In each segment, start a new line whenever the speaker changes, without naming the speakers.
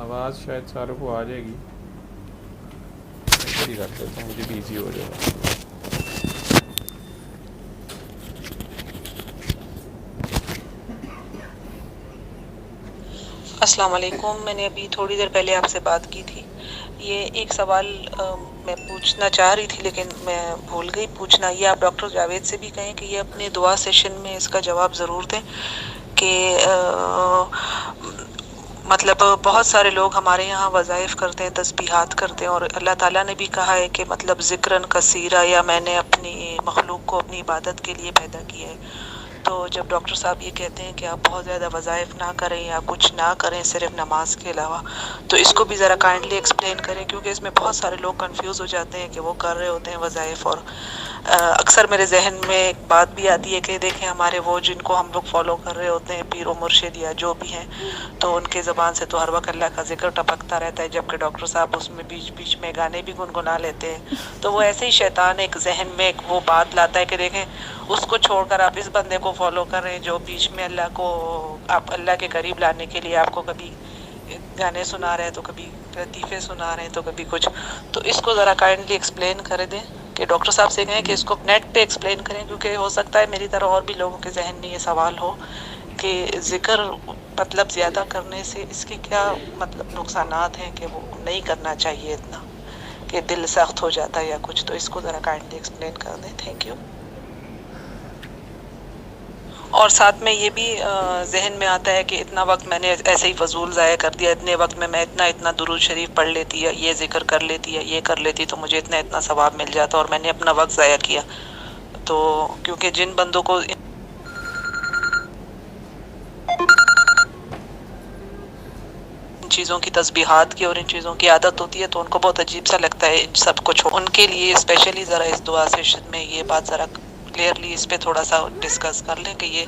आवाज़ शायद सारों को आ जाएगी। ऐसे ही कर देता हूँ, मुझे भी ईजी हो जाएगा।
अस्सलाम वालेकुम। मैंने अभी थोड़ी देर पहले आपसे बात की थी। ये एक सवाल मैं पूछना चाह रही थी लेकिन मैं भूल गई पूछना। ये आप डॉक्टर जावेद से भी कहें कि ये अपने दुआ सेशन में इसका जवाब ज़रूर दें कि मतलब बहुत सारे लोग हमारे यहाँ वज़ाइफ करते हैं, तस्बीहात करते हैं और अल्लाह ताला ने भी कहा है कि मतलब ज़िक्रन कसीरा, या मैंने अपनी मखलूक को अपनी इबादत के लिए पैदा किया है। तो जब डॉक्टर साहब ये कहते हैं कि आप बहुत ज़्यादा वज़ाइफ ना करें या कुछ ना करें सिर्फ नमाज के अलावा, तो इसको भी ज़रा काइंडली एक्सप्लेन करें, क्योंकि इसमें बहुत सारे लोग कंफ्यूज हो जाते हैं कि वो कर रहे होते हैं वज़ाइफ। और अक्सर मेरे जहन में एक बात भी आती है कि देखें हमारे वो जिनको हम लोग फॉलो कर रहे होते हैं, पीर व मुर्शिद या जो भी हैं, तो उनके ज़बान से तो हर वक्त अल्लाह का जिक्र टपकता रहता है, जबकि डॉक्टर साहब उसमें बीच बीच में गाने भी गुनगुना लेते हैं। तो वो ऐसे ही शैतान एक जहन में एक वो बात लाता है कि देखें उसको छोड़कर आप इस बंदे को फॉलो कर रहे हैं जो बीच में अल्लाह को, आप अल्लाह के करीब लाने के लिए आपको कभी गाने सुना रहे हैं, तो कभी लतीफ़े सुना रहे हैं, तो कभी कुछ। तो इसको ज़रा काइंडली एक्सप्लेन कर दें कि डॉक्टर साहब से कहें कि इसको नेट पे एक्सप्लेन करें, क्योंकि हो सकता है मेरी तरह और भी लोगों के जहन में ये सवाल हो कि ज़िक्र मतलब ज़्यादा करने से इसके क्या मतलब नुकसानात हैं कि वो नहीं करना चाहिए इतना, कि दिल सख्त हो जाता है या कुछ। तो इसको ज़रा काइंडली एक्सप्लेन कर दें। Thank you. और साथ में ये भी जहन में आता है कि इतना वक्त मैंने ऐसे ही फजूल ज़ाया कर दिया, इतने वक्त में मैं इतना इतना दुरूद शरीफ पढ़ लेती या ये जिक्र कर लेती या ये कर लेती तो मुझे इतना इतना सवाब मिल जाता, और मैंने अपना वक्त ज़ाया किया। तो क्योंकि जिन बंदों को इन चीज़ों की तस्बीहात की और इन चीज़ों की आदत होती है, तो उनको बहुत अजीब सा लगता है इन सब कुछ। उनके लिए स्पेशली ज़रा इस दुआ सेशन में ये बात ज़रा क्लियरली इस पे थोड़ा सा डिस्कस कर लें कि ये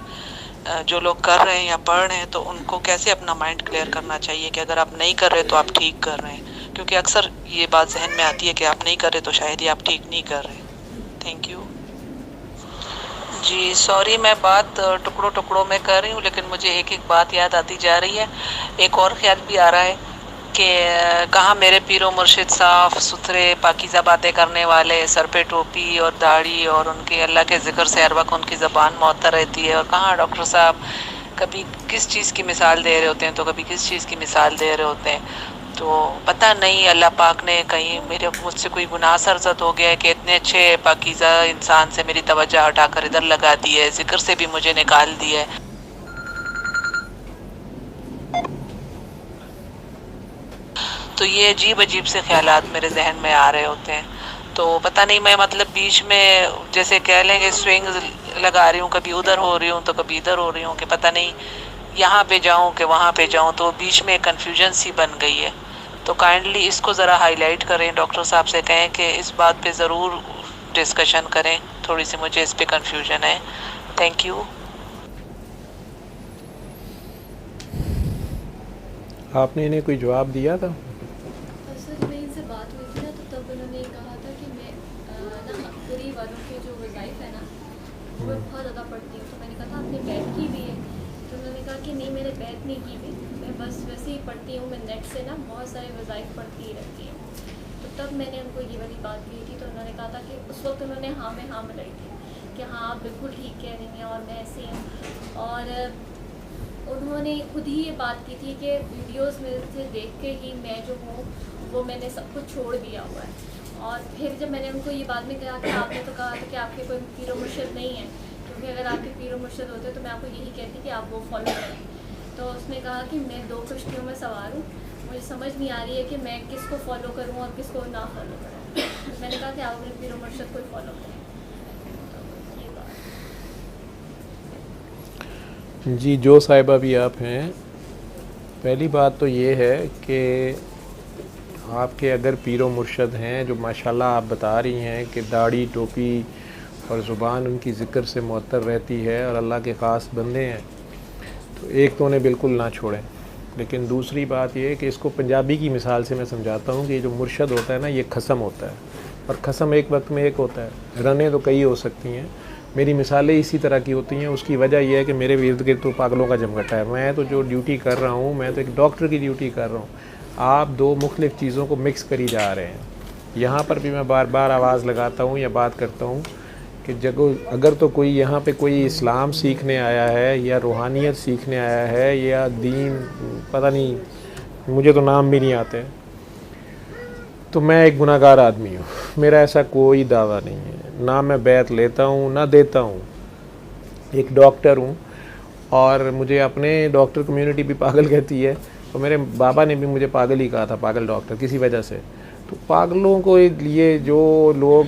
जो लोग कर रहे हैं या पढ़ रहे हैं, तो उनको कैसे अपना माइंड क्लियर करना चाहिए कि अगर आप नहीं कर रहे तो आप ठीक कर रहे हैं। क्योंकि अक्सर ये बात जहन में आती है कि आप नहीं कर रहे तो शायद ही आप ठीक नहीं कर रहे। Thank you ji. सॉरी मैं बात टुकड़ों टुकड़ों में कर रही हूँ, लेकिन मुझे एक एक बात याद आती जा रही है। एक और ख्याल भी आ रहा है कि कहाँ मेरे पीरो मुर्शिद साफ सुथरे पाकीज़ा बातें करने वाले, सर पे टोपी और दाढ़ी और उनके अल्लाह के ज़िक्र से हर वक्त उनकी ज़बान मुअत्तर रहती है, और कहाँ डॉक्टर साहब कभी किस चीज़ की मिसाल दे रहे होते हैं तो कभी किस चीज़ की मिसाल दे रहे होते हैं। तो पता नहीं अल्लाह पाक ने कहीं मेरे मुझसे कोई गुनाह सरज़द हो गया है कि इतने अच्छे पाकीज़ा इंसान से मेरी तवज्जो हटाकर इधर लगा दी है, ज़िक्र से भी मुझे निकाल दिया है। तो ये अजीब अजीब से ख्यालात मेरे जहन में आ रहे होते हैं। तो पता नहीं मैं मतलब बीच में जैसे कह लेंगे स्विंग लगा रही हूँ, कभी उधर हो रही हूँ तो कभी इधर हो रही हूँ, कि पता नहीं यहाँ पे जाऊँ कि वहाँ पे जाऊँ, तो बीच में कन्फ्यूजन सी बन गई है। तो काइंडली इसको ज़रा हाईलाइट करें, डॉक्टर साहब से कहें कि इस बात पे ज़रूर डिस्कशन करें, थोड़ी सी मुझे इस पे कन्फ्यूजन है। Thank you.
आपने इन्हें कोई जवाब दिया था?
सर जब मेरी इनसे बात हुई थी ना, तो तब उन्होंने कहा था कि मैं ना पूरी वालों के जो वज़ाइफ है ना वो मैं बहुत ज़्यादा पढ़ती हूँ। तो मैंने कहा था आपने बैत की भी है? तो उन्होंने कहा कि नहीं मैंने बैत नहीं की भी, मैं बस वैसे ही पढ़ती हूँ, मैं नेट से ना बहुत सारे वज़ाइफ पढ़ती ही रहती हूँ। तो तब मैंने उनको ये वाली बात कही थी, तो उन्होंने कहा था कि उस वक्त उन्होंने हाँ में हाँ मिलाई थी कि हाँ आप बिल्कुल ठीक कह रही हैं और मैं ऐसे हूँ। और उन्होंने खुद ही ये बात की थी कि वीडियोस में से देख के ही मैं जो हूँ वो मैंने सब कुछ छोड़ दिया हुआ है। और फिर जब मैंने उनको ये बाद में कहा कि आपने तो कहा था कि आपके कोई पीरो मुर्शिद नहीं है, क्योंकि अगर आपके पीरो मुर्शिद होते तो मैं आपको यही कहती कि आप वो फॉलो करें। तो उसने कहा कि मैं दो कश्तियों में सवार हूँ, मुझे समझ नहीं आ रही है कि मैं किसको फॉलो करूँ और किसको ना फॉलो करूँ। मैंने कहा कि आप अपने पीरो मुर्शिद को ही फॉलो करें। तो ये बात।
जी, जो साहिबा भी आप हैं, पहली बात तो ये है कि आपके अगर पीरो मुर्शद हैं जो माशाल्लाह आप बता रही हैं कि दाढ़ी टोपी और ज़ुबान उनकी ज़िक्र से मुअत्तर रहती है और अल्लाह के ख़ास बंदे हैं, तो एक तो उन्हें बिल्कुल ना छोड़ें। लेकिन दूसरी बात ये है कि इसको पंजाबी की मिसाल से मैं समझाता हूँ कि जो मुर्शद होता है ना, ये खसम होता है, और खसम एक वक्त में एक होता है, रने तो कई हो सकती हैं। मेरी मिसालें इसी तरह की होती हैं। उसकी वजह यह है कि मेरे इर्द गिर्द तो पागलों का जमघटा है। मैं तो जो ड्यूटी कर रहा हूँ, मैं तो एक डॉक्टर की ड्यूटी कर रहा हूँ। आप दो मुख्तलिफ़ चीज़ों को मिक्स करी जा रहे हैं। यहाँ पर भी मैं बार बार आवाज़ लगाता हूँ या बात करता हूँ कि अगर तो कोई यहाँ पे कोई इस्लाम सीखने आया है या रूहानियत सीखने आया है या दीन, पता नहीं, मुझे तो नाम भी नहीं आते, तो मैं एक गुनाहगार आदमी हूँ। मेरा ऐसा कोई दावा नहीं है, ना मैं बैत लेता हूँ ना देता हूँ। एक डॉक्टर हूँ और मुझे अपने डॉक्टर कम्युनिटी भी पागल कहती है, तो मेरे बाबा ने भी मुझे पागल ही कहा था, पागल डॉक्टर, किसी वजह से। तो पागलों को लिए जो लोग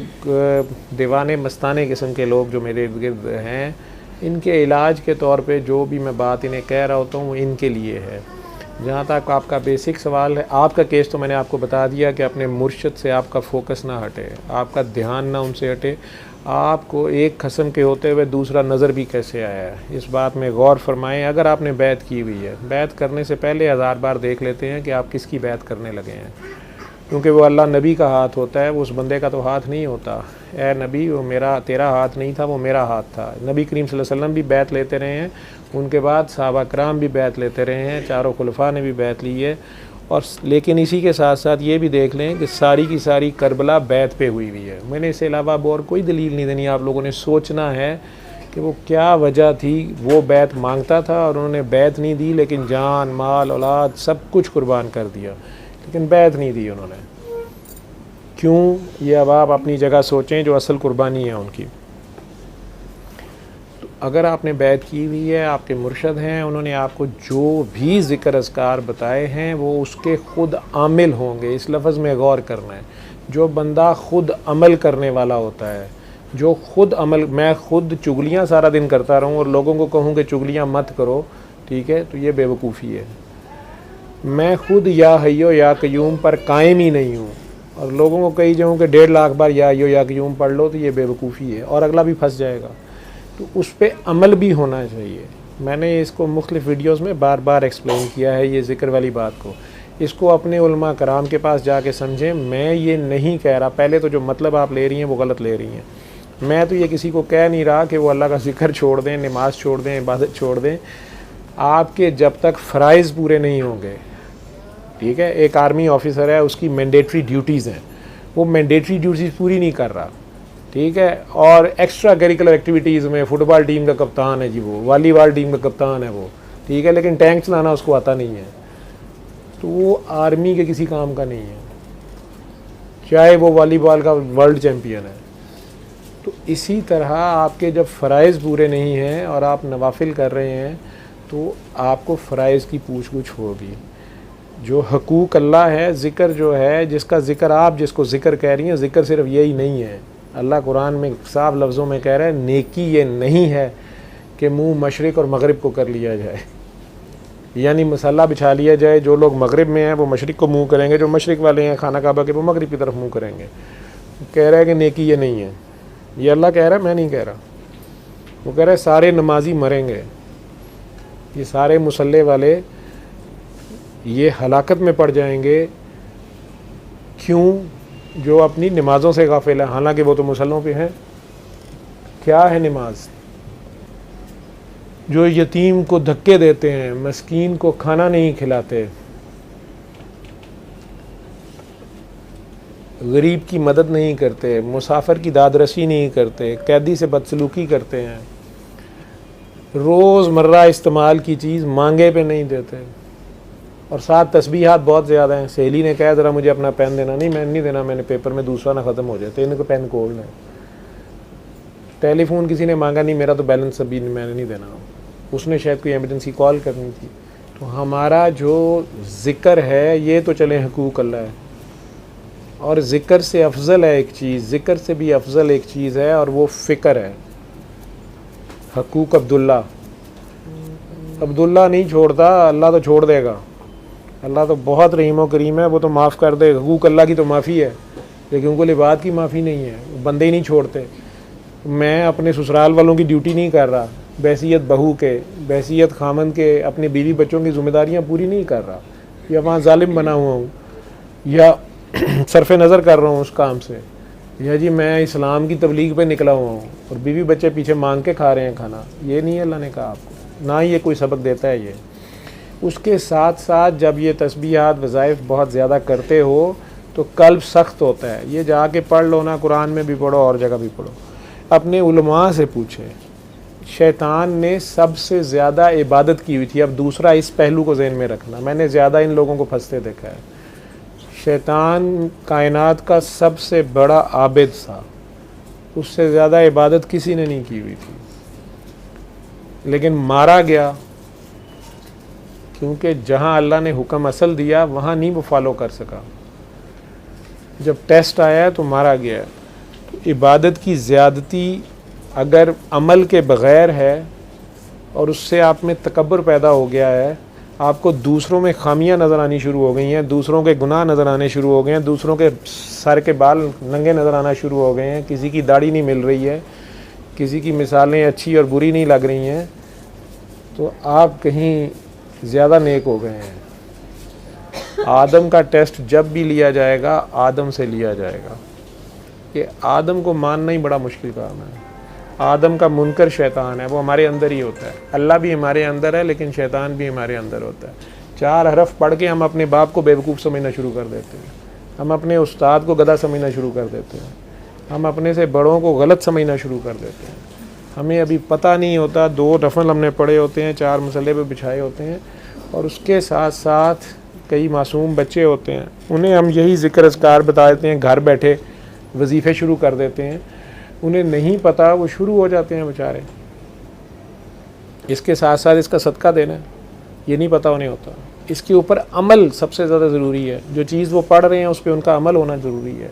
दीवाने मस्ताने किस्म के लोग जो मेरे इर्द गिर्द हैं, इनके इलाज के तौर पे जो भी मैं बात इन्हें कह रहा होता हूँ वो इनके लिए है। जहाँ तक आपका बेसिक सवाल है, आपका केस तो मैंने आपको बता दिया कि अपने मुर्शिद से आपका फोकस ना हटे, आपका ध्यान ना उनसे हटे। आपको एक खस्म के होते हुए दूसरा नज़र भी कैसे आया है, इस बात में गौर फरमाएं। अगर आपने बैत की हुई है, बैत करने से पहले 1000 बार देख लेते हैं कि आप किसकी बैत करने लगे हैं, क्योंकि वो अल्लाह नबी का हाथ होता है, वो उस बंदे का तो हाथ नहीं होता। ए नबी, वो तेरा हाथ नहीं था, वो मेरा हाथ था। नबी करीम सल्लल्लाहु अलैहि वसल्लम भी बैत लेते रहे हैं, उनके बाद सहाबा कराम भी बैत लेते रहे हैं, चारों खुलफा ने भी बैत ली है। और लेकिन इसी के साथ साथ ये भी देख लें कि सारी की सारी करबला बैत पे हुई है। मैंने इसके अलावा और कोई दलील नहीं देनी। आप लोगों ने सोचना है कि वो क्या वजह थी, वो बैत मांगता था और उन्होंने बैत नहीं दी, लेकिन जान माल औलाद सब कुछ कुर्बान कर दिया, लेकिन बैत नहीं दी उन्होंने। क्यों, ये अब आप अपनी जगह सोचें, जो असल कुर्बानी है उनकी। तो अगर आपने बैत की हुई है, आपके मुर्शद हैं, उन्होंने आपको जो भी ज़िक्र अज़कार बताए हैं वो उसके ख़ुद आमिल होंगे। इस लफ्ज़ में गौर करना है। जो बंदा ख़ुद अमल करने वाला होता है, जो ख़ुद अमल, मैं ख़ुद चुगलियाँ सारा दिन करता रहूँ और लोगों को कहूँ कि चुगलियाँ मत करो, ठीक है, तो ये बेवकूफ़ी है। मैं ख़ुद या हय्यो या क़य्यूम पर कायम ही नहीं हूँ और लोगों को कही जाऊँ कि 1.5 लाख बार या हय्यो या क़य्यूम पढ़ लो, तो ये बेवकूफ़ी है और अगला भी फंस जाएगा। तो उस पर अमल भी होना चाहिए। मैंने इसको मुख्तलिफ़ वीडियोज़ में बार बार एक्सप्लेन किया है, ये ज़िक्र वाली बात को। इसको अपने उलमा कराम के पास जाके समझें। मैं ये नहीं कह रहा, पहले तो जो मतलब आप ले रही हैं वो गलत ले रही हैं। मैं तो ये किसी को कह नहीं रहा कि वो अल्लाह का ज़िक्र छोड़ दें, नमाज़ छोड़ दें, इबादत छोड़ दें। आपके जब तक फ़राइज़ पूरे नहीं होंगे, ठीक है, एक आर्मी ऑफिसर है, उसकी मैंडेटरी ड्यूटीज़ हैं, वो मैंडेटरी ड्यूटीज़ पूरी नहीं कर रहा, ठीक है, और एक्स्ट्रा करिकुलर एक्टिविटीज़ में फ़ुटबॉल टीम का कप्तान है जी, वो वॉलीबॉल टीम का कप्तान है वो, ठीक है, लेकिन टैंक चलाना उसको आता नहीं है, तो वो आर्मी के किसी काम का नहीं है, चाहे वो वॉलीबॉल का वर्ल्ड चैम्पियन है। तो इसी तरह आपके जब फ़राइज़ पूरे नहीं हैं और आप नवाफिल कर रहे हैं, तो आपको फ़राइज़ की पूछ होगी। जो हकूक़ अल्लाह है, ज़िक्र जो है, जिसका ज़िक्र आप जिसको ज़िक्र कह रही हैं, ज़िक्र सिर्फ यही नहीं है। अल्लाह कुरान में साफ लफ्ज़ों में कह रहा है, नेकी ये नहीं है कि मुँह मशरिक़ और मगरिब को कर लिया जाए, यानी मसाला बिछा लिया जाए। जो लोग मगरिब में हैं वो मशरिक़ को मुँह करेंगे, जो मशरिक़ वाले हैं खाना काबा के वो मगरिब की तरफ मुँह करेंगे। कह रहा है कि नेकी ये नहीं है, ये अल्लाह कह रहा है, मैं नहीं कह रहा। वो कह रहा है सारे नमाजी मरेंगे, ये सारे मुसल्ले वाले ये हलाकत में पड़ जाएंगे। क्यों? जो अपनी नमाज़ों से गाफिल है, हालांकि वो तो मुसल्लों पे हैं। क्या है नमाज? जो यतीम को धक्के देते हैं, मस्कीन को खाना नहीं खिलाते, गरीब की मदद नहीं करते, मुसाफिर की दादरसी नहीं करते, कैदी से बदसलूकी करते हैं, रोज़मर्रा इस्तेमाल की चीज़ मांगे पे नहीं देते, और साथ तस्बीहात बहुत ज़्यादा हैं। सहेली ने कहा ज़रा मुझे अपना पेन देना, नहीं मैं नहीं देना, मैंने पेपर में दूसरा ना ख़त्म हो जाए, तो इनको पेन खोलना है। टेलीफोन किसी ने मांगा, नहीं मेरा तो बैलेंस अभी मैंने नहीं देना, उसने शायद कोई एमरजेंसी कॉल करनी थी। तो हमारा जो ज़िक्र है ये तो चले हकूक़ अल्लाह है, और ज़िक्र से अफजल है एक चीज़, ज़िक्र से भी अफजल एक चीज़ है और वो फ़िक्र है। हकूक़ अब्दुल्ला नहीं छोड़ता, अल्लाह तो छोड़ देगा। अल्लाह तो बहुत रहीम व करीम है, वो तो माफ़ कर दे। हकूक़ अल्लाह की तो माफ़ी है, लेकिन उनको लिबाद की माफ़ी नहीं है, बंदे ही नहीं छोड़ते। मैं अपने ससुराल वालों की ड्यूटी नहीं कर रहा, बैसियत बहू के, बैसियत खामन के, अपने बीवी बच्चों की ज़िम्मेदारियाँ पूरी नहीं कर रहा, या वहाँ जालिम बना हुआ हूँ, या सरफ़ नज़र कर रहा हूँ उस काम से, या जी मैं इस्लाम की तबलीग पे निकला हुआ हूँ और बीवी बच्चे पीछे मांग के खा रहे हैं खाना। ये नहीं अल्लाह ने कहा आपको, ना ही ये कोई सबक देता है। ये उसके साथ साथ जब ये तस्बीहात वज़ाइफ बहुत ज़्यादा करते हो तो कल्ब सख्त होता है। ये जाके पढ़ लो ना, कुरान में भी पढ़ो और जगह भी पढ़ो, अपने उलमा से पूछे। शैतान ने सबसे ज़्यादा इबादत की हुई थी। अब दूसरा इस पहलू को ज़हन में रखना, मैंने ज़्यादा इन लोगों को फंसते देखा है। शैतान कायनात का सबसे बड़ा आबिद था, उससे ज़्यादा इबादत किसी ने नहीं की हुई थी, लेकिन मारा गया क्योंकि जहाँ अल्लाह ने हुक्म असल दिया वहाँ नहीं वो फॉलो कर सका। जब टेस्ट आया तो मारा गया। तो इबादत की ज़्यादती अगर अमल के बग़ैर है और उससे आप में तकब्बुर पैदा हो गया है, आपको दूसरों में खामियां नज़र आनी शुरू हो गई हैं, दूसरों के गुनाह नज़र आने शुरू हो गए हैं, दूसरों के सर के बाल नंगे नज़र आना शुरू हो गए हैं, किसी की दाढ़ी नहीं मिल रही है, किसी की मिसालें अच्छी और बुरी नहीं लग रही हैं, तो आप कहीं ज़्यादा नेक हो गए हैं। आदम का टेस्ट जब भी लिया जाएगा आदम से लिया जाएगा। कि आदम को मानना ही बड़ा मुश्किल काम है। आदम का मुनकर शैतान है, वो हमारे अंदर ही होता है। अल्लाह भी हमारे अंदर है लेकिन शैतान भी हमारे अंदर होता है। 4 हरफ पढ़ के हम अपने बाप को बेवकूफ़ समझना शुरू कर देते हैं, हम अपने उस्ताद को गधा समझना शुरू कर देते हैं, हम अपने से बड़ों को गलत समझना शुरू कर देते हैं। हमें अभी पता नहीं होता, 2 नफल हमने पढ़े होते हैं, 4 मसले पे बिछाए होते हैं, और उसके साथ साथ कई मासूम बच्चे होते हैं, उन्हें हम यही ज़िक्र अज़कार बता देते हैं, घर बैठे वजीफ़े शुरू कर देते हैं, उन्हें नहीं पता, वो शुरू हो जाते हैं बेचारे। इसके साथ साथ इसका सदका देना ये नहीं पता उन्हें होता। इसके ऊपर अमल सबसे ज़्यादा ज़रूरी है। जो चीज़ वो पढ़ रहे हैं उस पर उनका अमल होना ज़रूरी है।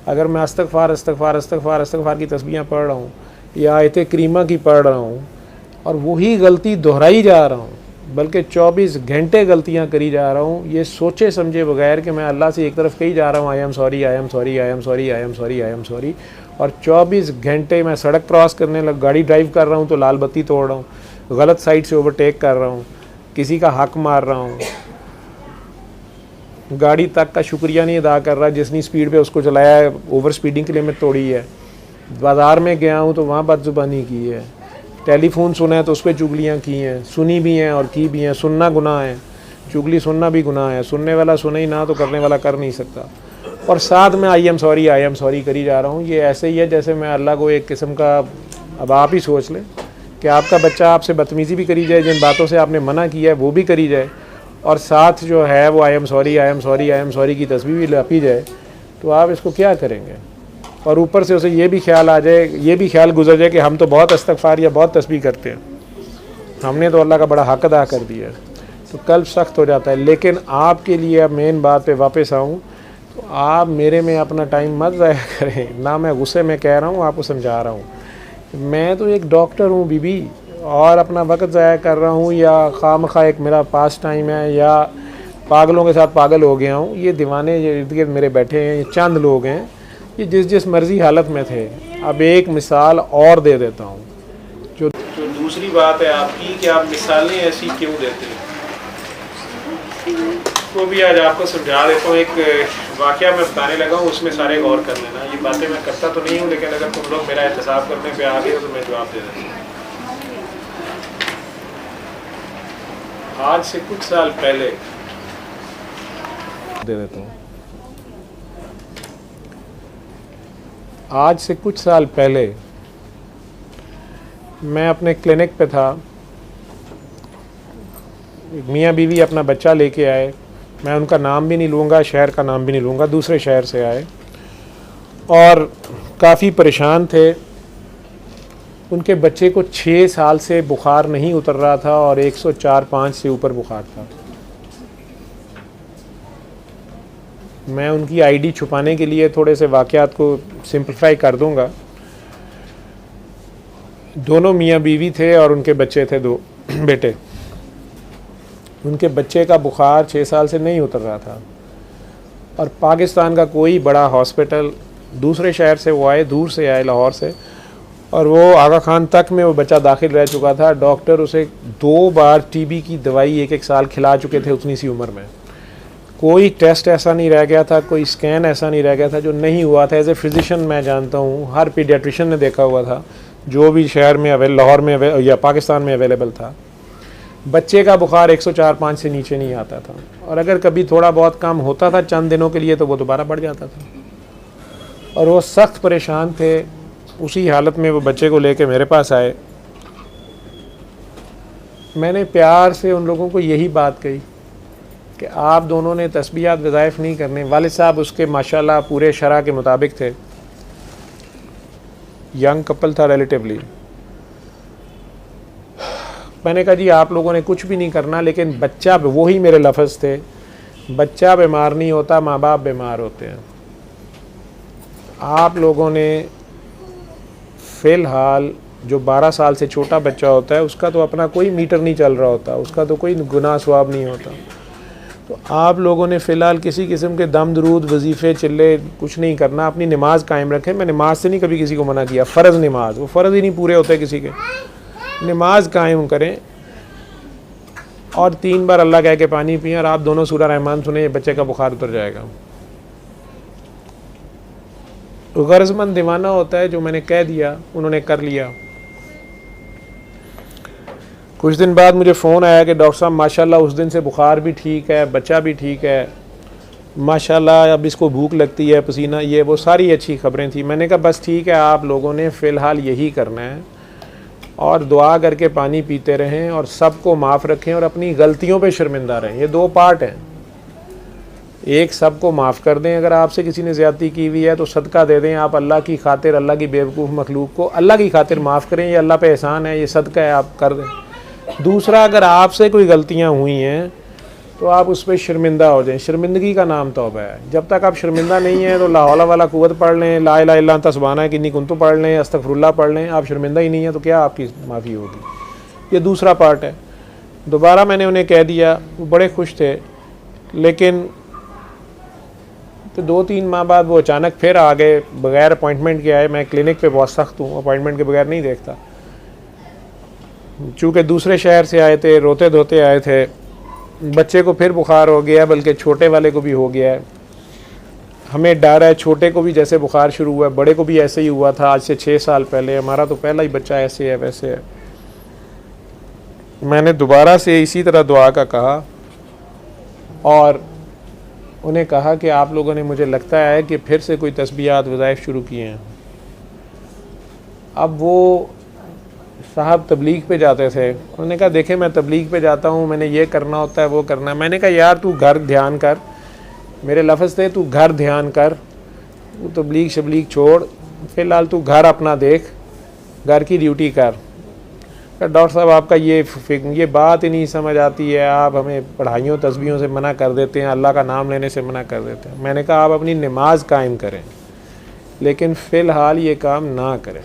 अगर मैं अस्तग़फ़ार अस्तग़फ़ार अस्तग़फ़ार अस्तग़फ़ार की तस्बीहें पढ़ रहा हूँ या आयत करीमा की पढ़ रहा हूँ और वही गलती दोहराई जा रहा हूँ, बल्कि 24 घंटे गलतियाँ करी जा रहा हूँ, ये सोचे समझे बगैर कि मैं अल्लाह से एक तरफ कही जा रहा हूँ I am sorry I am sorry I am sorry I am sorry I am sorry, और 24 घंटे मैं सड़क क्रॉस करने लग गाड़ी ड्राइव कर रहा हूँ तो लाल बत्ती तोड़ रहा हूँ, गलत साइड से ओवरटेक कर रहा हूँ, किसी का हक मार रहा हूँ, गाड़ी तक का शुक्रिया नहीं अदा कर रहा जिसनी स्पीड पे उसको चलाया है, ओवर स्पीडिंग की लिमिट तोड़ी है। बाज़ार में गया हूँ तो वहाँ बदजुबानी की है, टेलीफोन सुना है तो उस पर चुगलियाँ की हैं, सुनी भी हैं और की भी हैं। सुनना गुनाह है, चुगली सुनना भी गुनाह है। सुनने वाला सुने ही ना तो करने वाला कर नहीं सकता। और साथ में आई एम सॉरी करी जा रहा हूँ। ये ऐसे ही है जैसे मैं अल्लाह को एक किस्म का, अब आप ही सोच लें कि आपका बच्चा आपसे बदतमीज़ी भी करी जाए, जिन बातों से आपने मना किया है वो भी करी जाए, और साथ जो है वो आई एम सॉरी की तस्बीह भी लपी जाए, तो आप इसको क्या करेंगे? और ऊपर से उसे ये भी ख्याल आ जाए, ये भी ख्याल गुजर जाए कि हम तो बहुत इस्तग़फ़ार या बहुत तस्बीह करते हैं, हमने तो अल्लाह का बड़ा हक अदा कर दिया, तो कल्ब सख्त हो जाता है। लेकिन आपके लिए अब मेन बात पे वापस आऊँ तो आप मेरे में अपना टाइम मत ज़ाया करें। ना मैं गुस्से में कह रहा हूँ, आपको समझा रहा हूँ। मैं तो एक डॉक्टर हूँ बीबी, और अपना वक्त ज़ाया कर रहा हूँ या खामखा एक मेरा पास टाइम है, या पागलों के साथ पागल हो गया हूँ। ये दीवाने इर्द गिर्द मेरे बैठे हैं, ये चंद लोग हैं, ये जिस मर्ज़ी हालत में थे। अब एक मिसाल और दे देता हूँ। जो दूसरी बात है आपकी कि आप मिसालें ऐसी क्यों देते हैं, वो भी आज आपको समझा देता हूँ। एक वाक़या मैं बताने लगा हूँ, उसमें सारे गौर कर लेना। ये बातें मैं करता तो नहीं हूँ, लेकिन अगर तुम लोग मेरा एहतसाब करने पे आ गए तो मैं जवाब दे देता हूँ। आज से कुछ साल पहले दे देता हूँ। आज से कुछ साल पहले मैं अपने क्लिनिक पे था, मियाँ बीवी अपना बच्चा लेके आए, मैं उनका नाम भी नहीं लूँगा, शहर का नाम भी नहीं लूँगा, दूसरे शहर से आए और काफ़ी परेशान थे। उनके बच्चे को 6 साल से बुखार नहीं उतर रहा था और 104-105 से ऊपर बुखार था। मैं उनकी आईडी छुपाने के लिए थोड़े से वाक़यात को सिंप्लीफाई कर दूंगा। दोनों मियाँ बीवी थे और उनके बच्चे थे, 2 बेटे। उनके बच्चे का बुखार 6 साल से नहीं उतर रहा था और पाकिस्तान का कोई बड़ा हॉस्पिटल, दूसरे शहर से वो आए, दूर से आए, लाहौर से, और वो आगा खान तक में वो बच्चा दाखिल रह चुका था। डॉक्टर उसे 2 बार टीबी की दवाई 1-1 साल खिला चुके थे उतनी सी उम्र में। कोई टेस्ट ऐसा नहीं रह गया था, कोई स्कैन ऐसा नहीं रह गया था जो नहीं हुआ था। एज ए फिजिशियन मैं जानता हूँ, हर पीडियाट्रिशियन ने देखा हुआ था जो भी शहर में लाहौर में या पाकिस्तान में अवेलेबल था। बच्चे का बुखार 104-105 से नीचे नहीं आता था, और अगर कभी थोड़ा बहुत कम होता था चंद दिनों के लिए तो वो दोबारा बढ़ जाता था, और वो सख्त परेशान थे। उसी हालत में वो बच्चे को लेके मेरे पास आए। मैंने प्यार से उन लोगों को यही बात कही कि आप दोनों ने तस्बीहात वज़ाइफ नहीं करने। वालिद साहब उसके माशाल्लाह पूरे शरा के मुताबिक थे, यंग कपल था रिलेटिवली। मैंने कहा जी आप लोगों ने कुछ भी नहीं करना, लेकिन बच्चा, वही मेरे लफ्ज़ थे, बच्चा बीमार नहीं होता, माँ बाप बीमार होते हैं। आप लोगों ने फ़िलहाल जो 12 साल से छोटा बच्चा होता है उसका तो अपना कोई मीटर नहीं चल रहा होता, उसका तो कोई गुनाह सवाब नहीं होता, तो आप लोगों ने फ़िलहाल किसी किस्म के दम दरूद वजीफ़े चिल्ले कुछ नहीं करना, अपनी नमाज कायम रखें। मैं नमाज से नहीं कभी किसी को मना किया, फ़र्ज़ नमाज, वो फ़र्ज़ ही नहीं पूरे होते किसी के, नमाज कायम करें और 3 बार अल्लाह कह के पानी पिएं, और आप दोनों सूरह रहमान सुने, ये बच्चे का बुखार उतर जाएगा। गर्ज़मंद दीवाना होता है, जो मैंने कह दिया उन्होंने कर लिया। कुछ दिन बाद मुझे फ़ोन आया कि डॉक्टर साहब माशाल्लाह उस दिन से बुखार भी ठीक है, बच्चा भी ठीक है, माशाल्लाह अब इसको भूख लगती है, पसीना, ये वो सारी अच्छी खबरें थी। मैंने कहा बस ठीक है, आप लोगों ने फ़िलहाल यही करना है और दुआ करके पानी पीते रहें और सबको माफ़ रखें और अपनी गलतियों पे शर्मिंदा रहें। ये 2 पार्ट हैं, एक सबको माफ़ कर दें, अगर आपसे किसी ने ज़्यादती की हुई है तो सदका दे दें, आप अल्लाह की खातिर, अल्लाह की बेवकूफ़ मखलूक को अल्लाह की खातिर माफ़ करें, ये अल्लाह पे एहसान है, ये सदका है, आप कर दें। दूसरा, अगर आपसे कोई गलतियाँ हुई हैं तो आप उस पर शर्मिंदा हो जाएं, शर्मिंदगी का नाम तौबा है। जब तक आप शर्मिंदा नहीं हैं तो ला हौला वला कुव्वत पढ़ लें, ला इलाहा इल्लल्लाह अंता सुब्हानक इन्नी कुन्तु पढ़ लें, अस्तगफिरुल्लाह पढ़ लें, आप शर्मिंदा ही नहीं हैं तो क्या आपकी माफ़ी होगी। ये दूसरा पार्ट है। दोबारा मैंने उन्हें कह दिया, वो बड़े खुश थे, लेकिन तो 2-3 माह बाद वो अचानक फिर आ गए बग़ैर अपॉइंटमेंट के आए। मैं क्लिनिक पे बहुत सख्त हूँ, अपॉइंटमेंट के बगैर नहीं देखता। चूँकि दूसरे शहर से आए थे, रोते धोते आए थे, बच्चे को फिर बुखार हो गया, बल्कि छोटे वाले को भी हो गया है। हमें डर है, छोटे को भी जैसे बुखार शुरू हुआ है, बड़े को भी ऐसे ही हुआ था आज से 6 साल पहले। हमारा तो पहला ही बच्चा ऐसे है वैसे है। मैंने दोबारा से इसी तरह दुआ का कहा और उन्हें कहा कि आप लोगों ने, मुझे लगता है कि फिर से कोई तस्बीहात वज़ाइफ शुरू किए हैं। अब वो साहब तबलीग पे जाते थे, उन्होंने कहा देखें मैं तबलीग पे जाता हूँ, मैंने ये करना होता है, वो करना है। मैंने कहा यार तू घर ध्यान कर, मेरे लफ्ज़ थे, तू घर ध्यान कर, तू तबलीग शबलीग छोड़, फ़िलहाल तू घर अपना देख, घर की ड्यूटी कर। डॉक्टर साहब आपका ये बात ही नहीं समझ आती है, आप हमें पढ़ाइयों तस्बीहों से मना कर देते हैं, अल्लाह का नाम लेने से मना कर देते हैं। मैंने कहा आप अपनी नमाज कायम करें, लेकिन फ़िलहाल ये काम ना करें,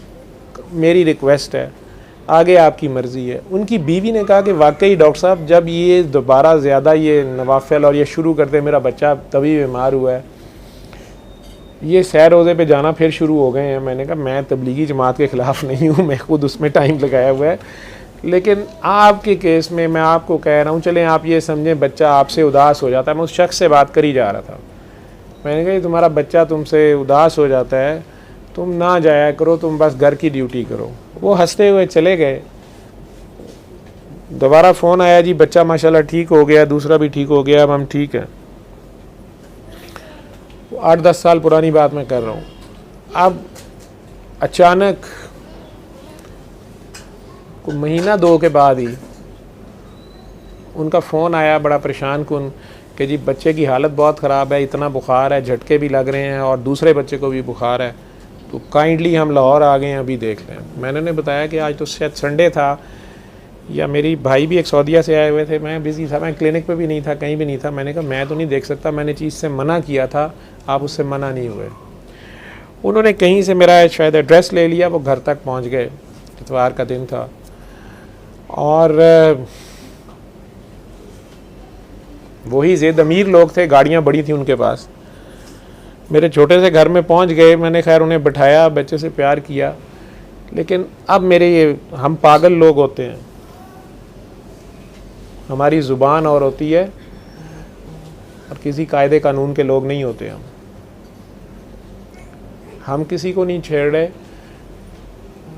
मेरी रिक्वेस्ट है, आगे आपकी मर्ज़ी है। उनकी बीवी ने कहा कि वाकई डॉक्टर साहब जब ये दोबारा ज़्यादा ये नवाफिल और ये शुरू करते, मेरा बच्चा तभी बीमार हुआ है, ये सैर रोज़े पे जाना फिर शुरू हो गए हैं। मैंने कहा मैं तबलीगी जमात के ख़िलाफ़ नहीं हूँ, मैं खुद उसमें टाइम लगाया हुआ है, लेकिन आपके केस में मैं आपको कह रहा हूँ, चलें आप ये समझें बच्चा आपसे उदास हो जाता है। मैं उस शख्स से बात कर ही जा रहा था, मैंने कहा तुम्हारा बच्चा तुमसे उदास हो जाता है, तुम ना जाया करो, तुम बस घर की ड्यूटी करो। वो हंसते हुए चले गए। दोबारा फ़ोन आया, जी बच्चा माशाल्लाह ठीक हो गया, दूसरा भी ठीक हो गया, अब हम ठीक हैं। 8-10 साल पुरानी बात मैं कर रहा हूँ। अब अचानक महीना 2 के बाद ही उनका फ़ोन आया बड़ा परेशान कुन कि जी बच्चे की हालत बहुत ख़राब है, इतना बुखार है, झटके भी लग रहे हैं और दूसरे बच्चे को भी बुखार है, तो काइंडली हम लाहौर आ गए हैं, अभी देख लें। मैंने उन्हें बताया कि आज तो शायद संडे था, या मेरी भाई भी एक सऊदीया से आए हुए थे, मैं बिज़ी था, मैं क्लिनिक पे भी नहीं था, कहीं भी नहीं था। मैंने कहा मैं तो नहीं देख सकता, मैंने चीज़ से मना किया था, आप उससे मना नहीं हुए। उन्होंने कहीं से मेरा शायद एड्रेस ले लिया, वो घर तक पहुंच गए, इतवार का दिन था, और वही ज़ेद अमीर लोग थे, गाड़ियाँ बड़ी थी उनके पास, मेरे छोटे से घर में पहुंच गए। मैंने खैर उन्हें बिठाया, बच्चे से प्यार किया, लेकिन अब मेरे ये, हम पागल लोग होते हैं, हमारी ज़ुबान और होती है और किसी कायदे कानून के लोग नहीं होते। हम किसी को नहीं छेड़ रहे,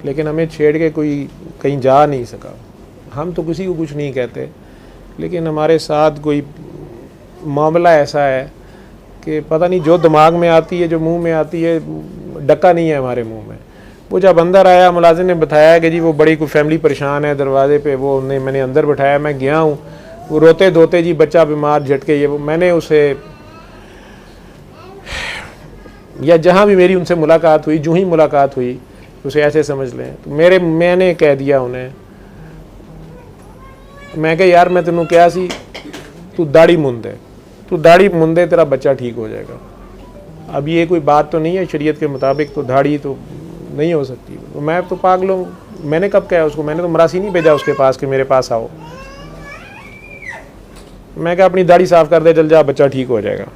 लेकिन हमें छेड़ के कोई कहीं जा नहीं सका। हम तो किसी को कुछ नहीं कहते, लेकिन हमारे साथ कोई मामला ऐसा है कि पता नहीं जो दिमाग में आती है, जो मुंह में आती है, डका नहीं है हमारे मुंह में। वो जब अंदर आया, मुलाजिम ने बताया कि जी वो बड़ी कोई फैमिली परेशान है, दरवाजे पे वो मैंने अंदर बैठाया, मैं गया हूँ, वो रोते धोते जी बच्चा बीमार, झटके ये वो, मैंने उसे, या जहाँ भी मेरी उनसे मुलाकात हुई, जो ही मुलाकात हुई, उसे ऐसे समझ लें तो मैंने कह दिया उन्हें, मैं कहा यार मैं तेनों क्या सी, तू दाढ़ी मुंदे, तू दाढ़ी मुंदे, तेरा बच्चा ठीक हो जाएगा। अब ये कोई बात तो नहीं है शरीयत के मुताबिक, तो दाढ़ी तो नहीं हो सकती। तो मैं तो पागल हूँ, मैंने कब कहा उसको, मैंने तो मरासी नहीं भेजा उसके पास कि मेरे पास आओ। मैं कहा अपनी दाढ़ी साफ कर दे, चल जा, बच्चा ठीक हो जाएगा।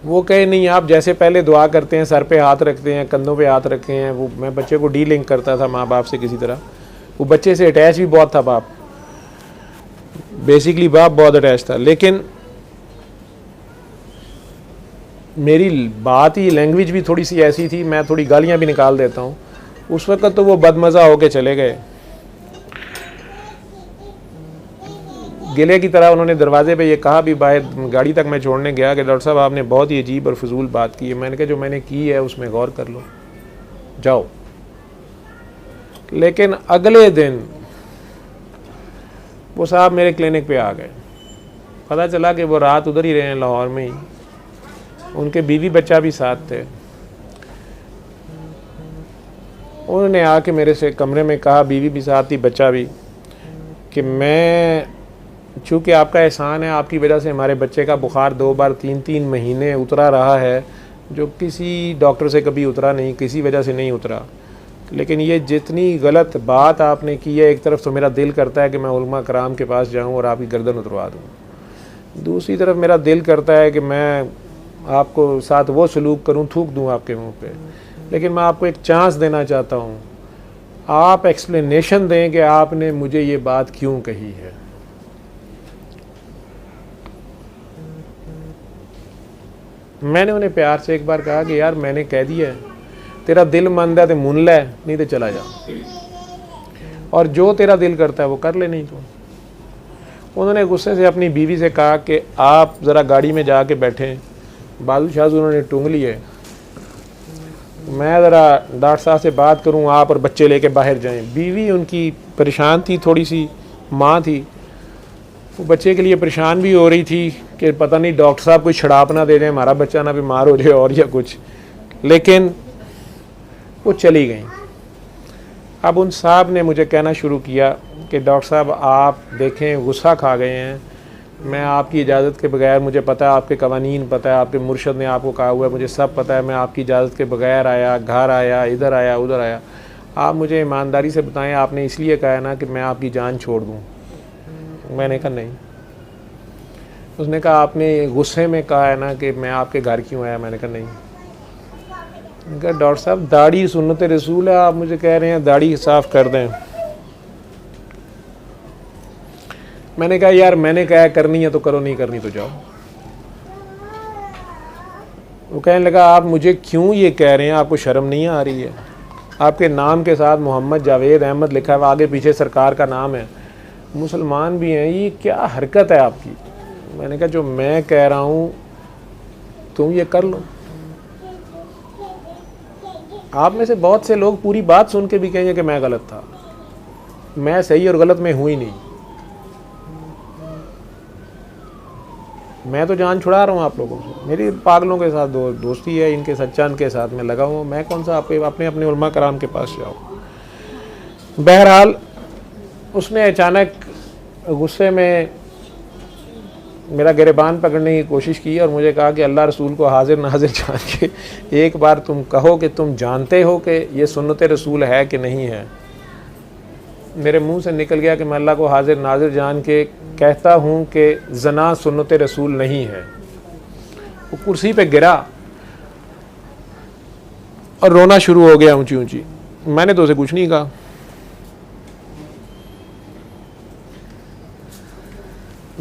वो कहे नहीं, आप जैसे पहले दुआ करते हैं, सर पे हाथ रखते हैं, कंधों पे हाथ रखे हैं। वो मैं बच्चे को डीलिंक करता था माँ बाप से किसी तरह, वो बच्चे से अटैच भी बहुत था, बाप बेसिकली बाप बहुत अटैच था। लेकिन मेरी बात ही, लैंग्वेज भी थोड़ी सी ऐसी थी, मैं थोड़ी गालियाँ भी निकाल देता हूँ। उस वक्त तो वो बदमज़ा होके चले गए, गिले की तरह। उन्होंने दरवाजे पे ये कहा भी, बाहर गाड़ी तक मैं छोड़ने गया, कि डॉक्टर साहब आपने बहुत ही अजीब और फजूल बात की है। मैंने कहा जो मैंने की है उसमें गौर कर लो, जाओ। लेकिन अगले दिन वो साहब मेरे क्लिनिक पे आ गए, पता चला कि वो रात उधर ही रहे हैं लाहौर में ही, उनके बीवी बच्चा भी साथ थे। उन्होंने आके मेरे से कमरे में कहा, बीवी भी साथ थी, बच्चा भी, कि मैं, चूँकि आपका एहसान है, आपकी वजह से हमारे बच्चे का बुखार 2 बार 3-3 महीने उतरा रहा है, जो किसी डॉक्टर से कभी उतरा नहीं, किसी वजह से नहीं उतरा। लेकिन ये जितनी गलत बात आपने की है, एक तरफ तो मेरा दिल करता है कि मैं उलमा कराम के पास जाऊं और आपकी गर्दन उतरवा दूं, दूसरी तरफ मेरा दिल करता है कि मैं आपको साथ वो सलूक करूं, थूक दूं आपके मुंह पे। लेकिन मैं आपको एक चांस देना चाहता हूं, आप एक्सप्लेनेशन दें कि आपने मुझे ये बात क्यों कही है। मैंने उन्हें प्यार से एक बार कहा कि यार मैंने कह दिया है, तेरा दिल मंद है तो मुन ले, नहीं तो चला जा, और जो तेरा दिल करता है वो कर ले, नहीं तो। उन्होंने गुस्से से अपनी बीवी से कहा कि आप ज़रा गाड़ी में जाके बैठें, बाजू शाजू उन्होंने टूंग लिए, मैं ज़रा डॉक्टर साहब से बात करूं, आप और बच्चे लेके बाहर जाएं। बीवी उनकी परेशान थी, थोड़ी सी माँ थी, वो बच्चे के लिए परेशान भी हो रही थी कि पता नहीं डॉक्टर साहब कोई शराब ना दे दें, हमारा बच्चा ना बीमार हो जाए और या कुछ। लेकिन वो चली गई। अब उन साहब ने मुझे कहना शुरू किया कि डॉक्टर साहब आप देखें गुस्सा खा गए हैं, मैं आपकी इजाज़त के बगैर, मुझे पता है आपके कवानीन पता है, आपके मुर्शद ने आपको कहा हुआ है, मुझे सब पता है, मैं आपकी इजाज़त के बगैर आया, घर आया, इधर आया, उधर आया, आप मुझे ईमानदारी से बताएं आपने इसलिए कहा है ना कि मैं आपकी जान छोड़ दूँ। मैंने कहा नहीं। उसने कहा आपने गुस्से में कहा है ना कि मैं आपके घर क्यों आया। मैंने कहा नहीं। कहा डॉक्टर साहब दाढ़ी सुन्नत रसूल है, आप मुझे कह रहे हैं दाढ़ी साफ़ कर दें। मैंने कहा यार मैंने कहा करनी है तो करो, नहीं करनी तो जाओ। वो कहने लगा आप मुझे क्यों ये कह रहे हैं, आपको शर्म नहीं आ रही है? आपके नाम के साथ मोहम्मद जावेद अहमद लिखा है, आगे पीछे सरकार का नाम है, मुसलमान भी हैं, ये क्या हरकत है आपकी? मैंने कहा जो मैं कह रहा हूँ तुम ये कर लो। आप में से बहुत से लोग पूरी बात सुन के भी कहेंगे कि मैं गलत था, मैं सही और गलत में हूँ ही नहीं। मैं तो जान छुड़ा रहा हूँ आप लोगों से, मेरी पागलों के साथ दोस्ती है, इनके साथ चंद के साथ मैं लगा हूँ, मैं कौन सा अपने उलमा कराम के पास जाऊँ। बहरहाल उसने अचानक गुस्से में मेरा गिरबान पकड़ने की कोशिश की और मुझे कहा कि अल्लाह रसूल को हाजिर नाजिर जान के एक बार तुम कहो कि तुम जानते हो कि ये सुन्नत रसूल है कि नहीं है। मेरे मुंह से निकल गया कि मैं अल्लाह को हाजिर नाजिर जान के कहता हूँ कि जना सुन्नत रसूल नहीं है। वो कुर्सी पे गिरा और रोना शुरू हो गया ऊंची ऊंची। मैंने तो उसे कुछ नहीं कहा।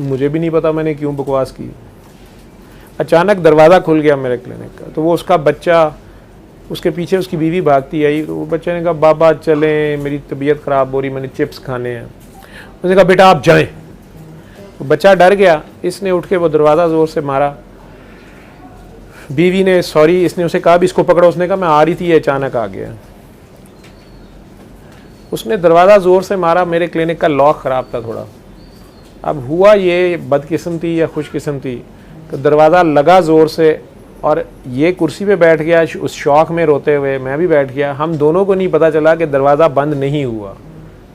मुझे भी नहीं पता मैंने क्यों बकवास की। अचानक दरवाज़ा खुल गया मेरे क्लिनिक का, तो वो उसका बच्चा, उसके पीछे उसकी बीवी भागती आई। तो वो बच्चे ने कहा बाबा चलें, मेरी तबीयत ख़राब हो रही, मैंने चिप्स खाने हैं। उसने कहा बेटा आप जाएं। तो बच्चा डर गया, इसने उठ के वो दरवाज़ा ज़ोर से मारा। बीवी ने सॉरी, इसने उसे कहा भी इसको पकड़ो, उसने कहा मैं आ रही थी ये अचानक आ गया। उसने दरवाज़ा ज़ोर से मारा, मेरे क्लिनिक का लॉक ख़राब था थोड़ा। अब हुआ ये बदकिस्मती या खुशकिस्मती, तो दरवाज़ा लगा ज़ोर से और ये कुर्सी पे बैठ गया उस शौक में रोते हुए, मैं भी बैठ गया। हम दोनों को नहीं पता चला कि दरवाज़ा बंद नहीं हुआ,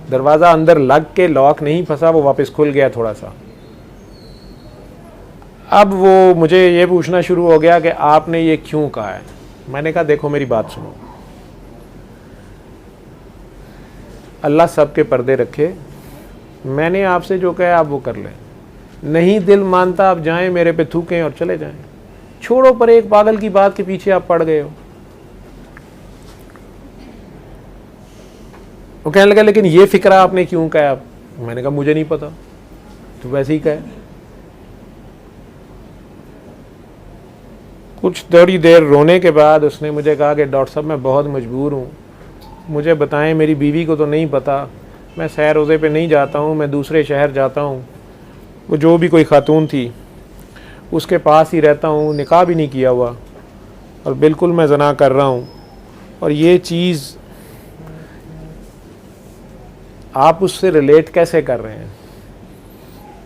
दरवाज़ा अंदर लग के लॉक नहीं फंसा, वो वापस खुल गया थोड़ा सा। अब वो मुझे ये पूछना शुरू हो गया कि आपने ये क्यों कहा है। मैंने कहा देखो मेरी बात सुनो, अल्लाह सब के पर्दे रखे, मैंने आपसे जो कहा आप वो कर लें, नहीं दिल मानता आप जाएं, मेरे पे थूकें और चले जाएं, छोड़ो। पर एक पागल की बात के पीछे आप पड़ गए हो। वो कहने लगा लेकिन ये फिक्रा आपने क्यों कहा आप। मैंने कहा मुझे नहीं पता, तो वैसे ही कहे। कुछ थोड़ी देर रोने के बाद उसने मुझे कहा कि डॉक्टर साहब मैं बहुत मजबूर हूँ, मुझे बताएं, मेरी बीवी को तो नहीं पता, मैं सैर रोज़े पे नहीं जाता हूँ, मैं दूसरे शहर जाता हूँ। वो जो भी कोई खातून थी उसके पास ही रहता हूँ, निकाह भी नहीं किया हुआ और बिल्कुल मैं ज़ना कर रहा हूँ, और ये चीज़ आप उससे रिलेट कैसे कर रहे हैं।